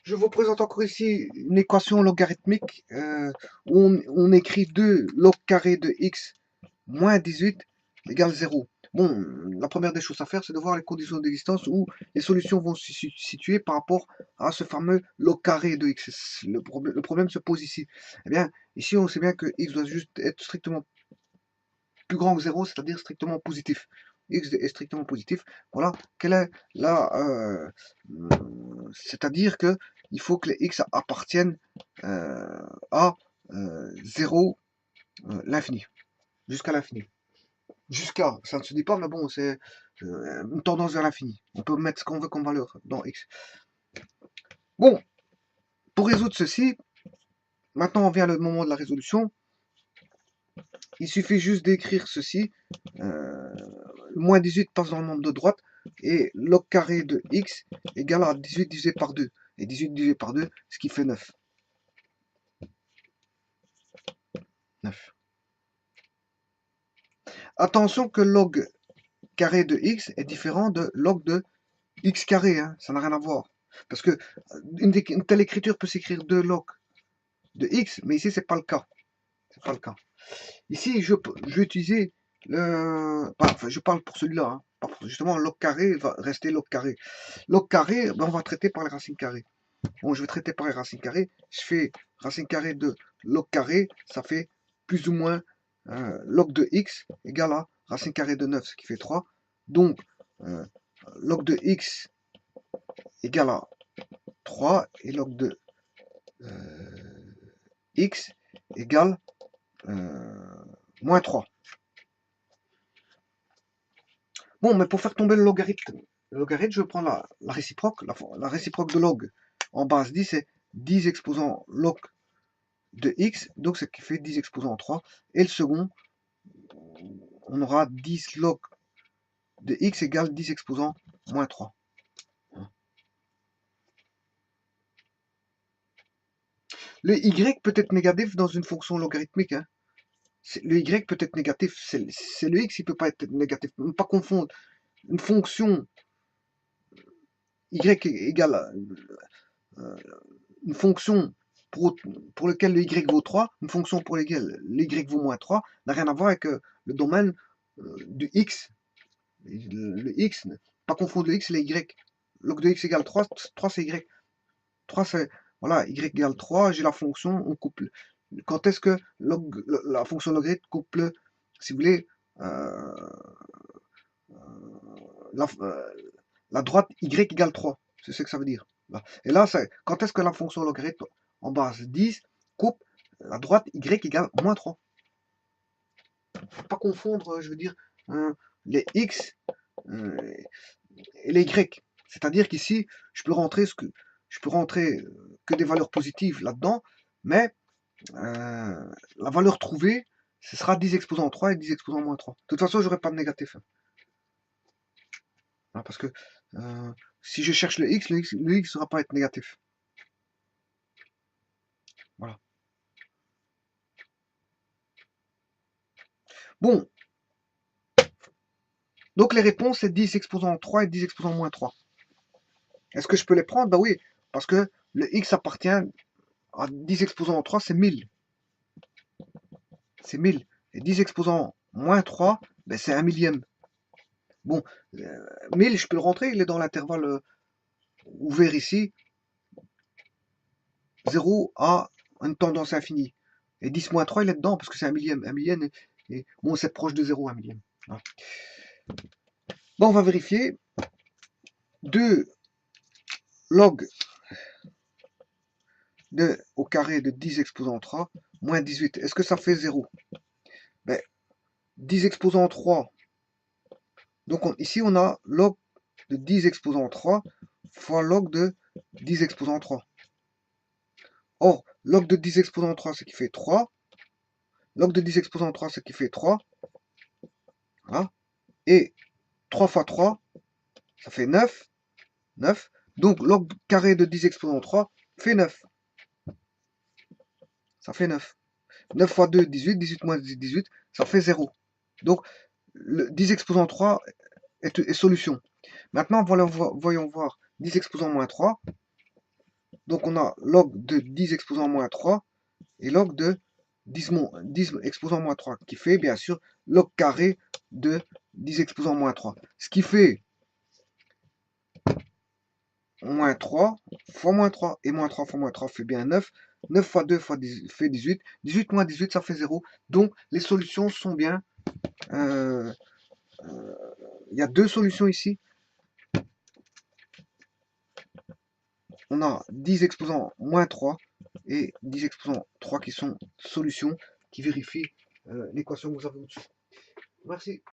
Je vous présente encore ici une équation logarithmique où on écrit 2 log carré de x moins 18 égale 0. Bon, la première des choses à faire, c'est de voir les conditions d'existence où les solutions vont se situer par rapport à ce fameux log carré de x. Le problème se pose ici. Eh bien, ici, on sait bien que x doit juste être strictement plus grand que 0, c'est-à-dire strictement positif. X est strictement positif. Voilà, quelle est la... c'est-à-dire que il faut que les x appartiennent à 0, l'infini, jusqu'à l'infini. Jusqu'à, ça ne se dit pas, mais bon, c'est une tendance vers l'infini. On peut mettre ce qu'on veut comme valeur dans x. Bon, pour résoudre ceci, maintenant on vient le moment de la résolution. Il suffit juste d'écrire ceci. Moins 18 passe dans le nombre de droite. Et log carré de x égale à 18 divisé par 2. Et 18 divisé par 2, ce qui fait 9. 9. Attention que log carré de x est différent de log de x carré. Hein. Ça n'a rien à voir. Parce que une telle écriture peut s'écrire 2 log de x, mais ici, c'est pas le cas. C'est pas le cas. Ici, je vais utiliser le... Enfin, je parle pour celui-là. Hein. Justement, log carré va rester log carré. Log carré, ben, on va traiter par les racines carrées. Bon, je vais traiter par les racines carrées. Je fais racine carrée de log carré, ça fait plus ou moins log de x égale à racine carrée de 9, ce qui fait 3. Donc, euh, log de x égale à 3 et log de x égale moins 3. Bon, mais pour faire tomber le logarithme, je prends la réciproque. La réciproque de log en base 10, c'est 10 exposant log de x, donc ce qui fait 10 exposant 3. Et le second, on aura 10 log de x égale 10 exposant moins 3. Le y peut être négatif dans une fonction logarithmique. Hein. Le y peut être négatif, c'est le x, il ne peut pas être négatif. Ne pas confondre une fonction y égale une fonction pour laquelle le y vaut 3, une fonction pour laquelle le y vaut moins 3, n'a rien à voir avec le domaine du x. Le x, pas confondre le x et le y. Log de x égale 3, 3 c'est y. 3 c'est, voilà, y égale 3, j'ai la fonction, on couple. Quand est-ce que la fonction logarithme couple, si vous voulez, la, la droite y égale 3, c'est ce que ça veut dire. Et là, quand est-ce que la fonction logarithme en base 10 coupe la droite y égale moins 3. Faut pas confondre, je veux dire, les x et les y. C'est-à-dire qu'ici, je peux rentrer que des valeurs positives là-dedans, mais la valeur trouvée, ce sera 10 exposant 3 et 10 exposant moins 3. De toute façon, j'aurai pas de négatif. Hein, parce que si je cherche le x ne sera pas être négatif. Voilà. Bon, donc les réponses, c'est 10 exposant 3 et 10 exposant moins 3. Est-ce que je peux les prendre? Bah oui, parce que le x appartient à 10 exposant 3, c'est 1000. C'est 1000. Et 10 exposant moins 3, ben c'est 1 millième. Bon, 1000, je peux le rentrer, il est dans l'intervalle ouvert ici. 0 à une tendance infinie. Et 10 moins 3, il est dedans, parce que c'est 1 millième. 1 millième, et bon, c'est proche de 0, 1 millième. Voilà. Bon, on va vérifier. 2 log au carré de 10 exposant 3, moins 18. Est-ce que ça fait 0? Ben, 10 exposant 3. Donc ici, on a log de 10 exposant 3 fois log de 10 exposant 3. Or, log de 10 exposant 3, ce qui fait 3. Log de 10 exposant 3, ce qui fait 3. Voilà. Et 3 fois 3, ça fait 9. 9. Donc, log carré de 10 exposant 3 fait 9. Ça fait 9. 9 fois 2, 18. 18 moins 18, 18, ça fait 0. Donc, le 10 exposant 3 est solution. Maintenant, voyons voir 10 exposant moins 3. Donc on a log de 10 exposant moins 3 et log de 10 exposant moins 3, qui fait bien sûr log carré de 10 exposant moins 3. Ce qui fait moins 3 fois moins 3, et moins 3 fois moins 3 fait bien 9. 9 fois 2 fois 10 fait 18. 18 moins 18, ça fait 0. Donc les solutions sont bien. Il y a deux solutions ici. On a 10 exposant moins 3 et 10 exposant 3 qui sont solutions qui vérifient l'équation que vous avez au-dessus. Merci.